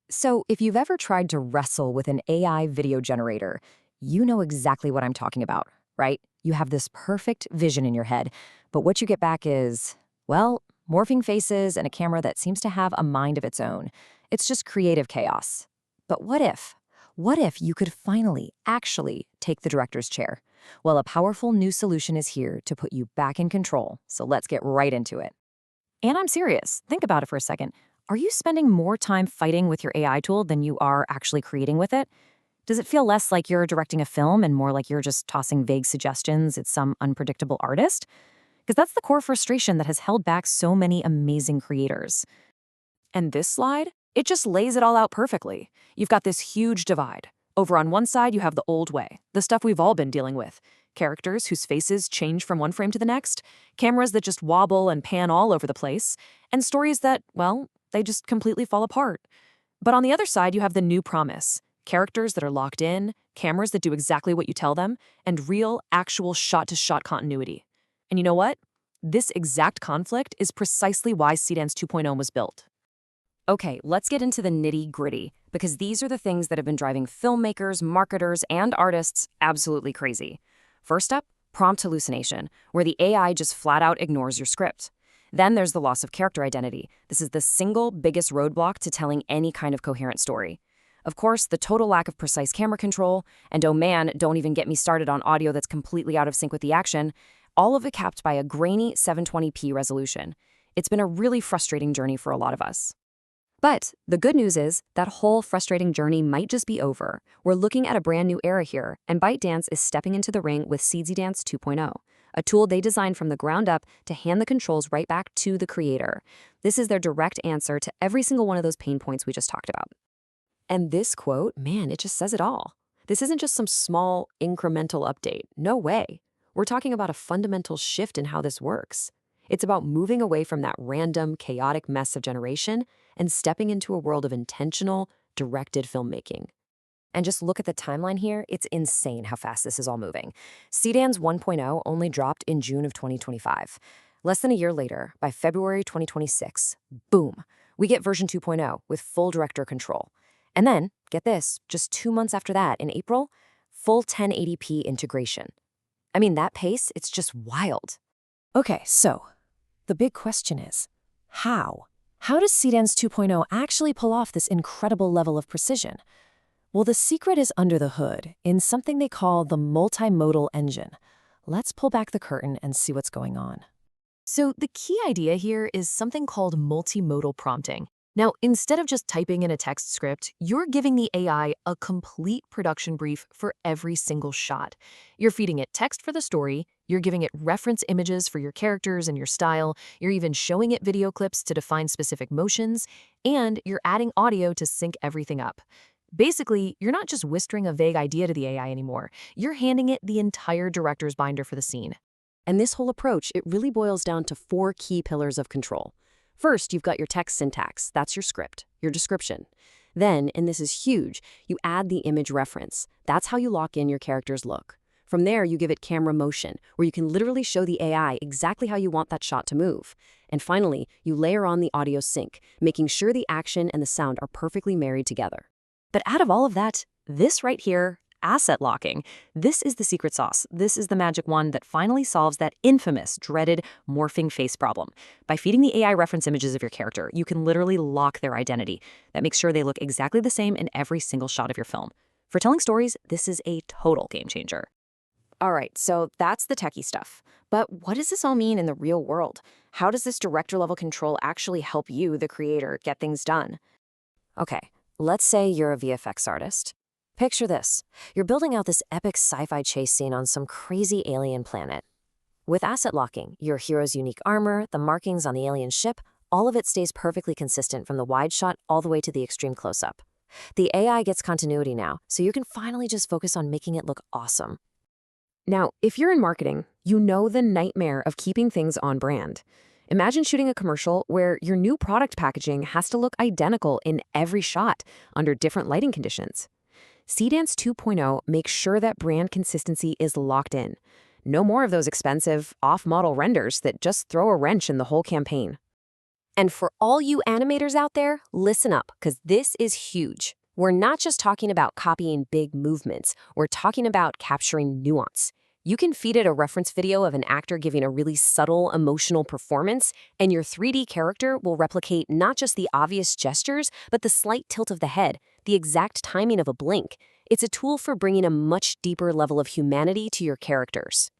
So, if you've ever tried to wrestle with an AI video generator, you know exactly what I'm talking about, right? You have this perfect vision in your head, but what you get back is, well, morphing faces and a camera that seems to have a mind of its own. It's just creative chaos. But what if? What if you could finally, actually take the director's chair? Well, a powerful new solution is here to put you back in control, so let's get right into it. And I'm serious. Think about it for a second. Are you spending more time fighting with your AI tool than you are actually creating with it? Does it feel less like you're directing a film and more like you're just tossing vague suggestions at some unpredictable artist? Because that's the core frustration that has held back so many amazing creators. And this slide, it just lays it all out perfectly. You've got this huge divide. Over on one side, you have the old way, the stuff we've all been dealing with. Characters whose faces change from one frame to the next, cameras that just wobble and pan all over the place, and stories that, well, they just completely fall apart. But on the other side, you have the new promise. Characters that are locked in, cameras that do exactly what you tell them, and real, actual shot-to-shot continuity. And you know what? This exact conflict is precisely why Seedance 2.0 was built. Okay, let's get into the nitty-gritty, because these are the things that have been driving filmmakers, marketers, and artists absolutely crazy. First up, prompt hallucination, where the AI just flat out ignores your script. Then there's the loss of character identity. This is the single biggest roadblock to telling any kind of coherent story. Of course, the total lack of precise camera control, and oh man, don't even get me started on audio that's completely out of sync with the action, all of it capped by a grainy 720p resolution. It's been a really frustrating journey for a lot of us. But the good news is that whole frustrating journey might just be over. We're looking at a brand new era here, and ByteDance is stepping into the ring with Seedance 2.0, a tool they designed from the ground up to hand the controls right back to the creator. This is their direct answer to every single one of those pain points we just talked about. And this quote, man, it just says it all. This isn't just some small, incremental update. No way. We're talking about a fundamental shift in how this works. It's about moving away from that random, chaotic mess of generation and stepping into a world of intentional, directed filmmaking. And just look at the timeline here. It's insane how fast this is all moving. Seedance 1.0 only dropped in June of 2025. Less than a year later, by February 2026, boom, we get version 2.0 with full director control. And then, get this, just 2 months after that, in April, full 1080p integration. I mean, that pace, it's just wild. Okay, so the big question is, how? How does Seedance 2.0 actually pull off this incredible level of precision? Well, the secret is under the hood, in something they call the multimodal engine. Let's pull back the curtain and see what's going on. So the key idea here is something called multimodal prompting. Now, instead of just typing in a text script, you're giving the AI a complete production brief for every single shot. You're feeding it text for the story, you're giving it reference images for your characters and your style, you're even showing it video clips to define specific motions, and you're adding audio to sync everything up. Basically, you're not just whispering a vague idea to the AI anymore, you're handing it the entire director's binder for the scene. And this whole approach, it really boils down to 4 key pillars of control. First, you've got your text syntax. That's your script, your description. Then, and this is huge, you add the image reference. That's how you lock in your character's look. From there, you give it camera motion, where you can literally show the AI exactly how you want that shot to move. And finally, you layer on the audio sync, making sure the action and the sound are perfectly married together. But out of all of that, this right here, asset locking, this is the secret sauce. This is the magic wand that finally solves that infamous, dreaded morphing face problem. By feeding the AI reference images of your character, you can literally lock their identity. That makes sure they look exactly the same in every single shot of your film. For telling stories, this is a total game changer. All right, so that's the techie stuff. But what does this all mean in the real world? How does this director-level control actually help you, the creator, get things done? Okay, let's say you're a VFX artist. Picture this. You're building out this epic sci-fi chase scene on some crazy alien planet. With asset locking, your hero's unique armor, the markings on the alien ship, all of it stays perfectly consistent from the wide shot all the way to the extreme close-up. The AI gets continuity now, so you can finally just focus on making it look awesome. Now, if you're in marketing, you know the nightmare of keeping things on brand. Imagine shooting a commercial where your new product packaging has to look identical in every shot under different lighting conditions. Seedance 2.0 makes sure that brand consistency is locked in. No more of those expensive, off-model renders that just throw a wrench in the whole campaign. And for all you animators out there, listen up, because this is huge. We're not just talking about copying big movements, we're talking about capturing nuance. You can feed it a reference video of an actor giving a really subtle, emotional performance, and your 3D character will replicate not just the obvious gestures, but the slight tilt of the head, the exact timing of a blink. It's a tool for bringing a much deeper level of humanity to your characters.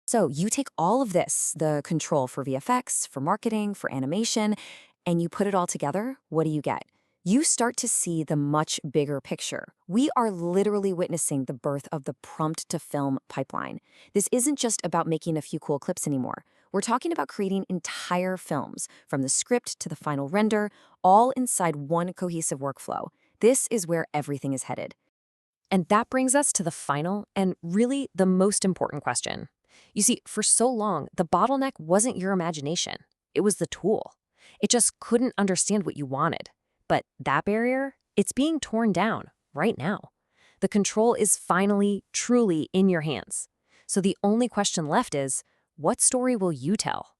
So you take all of this, the control for VFX, for marketing, for animation, and you put it all together, what do you get? You start to see the much bigger picture. We are literally witnessing the birth of the prompt-to-film pipeline. This isn't just about making a few cool clips anymore. We're talking about creating entire films, from the script to the final render, all inside one cohesive workflow. This is where everything is headed. And that brings us to the final and really the most important question. You see, for so long, the bottleneck wasn't your imagination. It was the tool. It just couldn't understand what you wanted. But that barrier, it's being torn down right now. The control is finally, truly in your hands. So the only question left is, what story will you tell?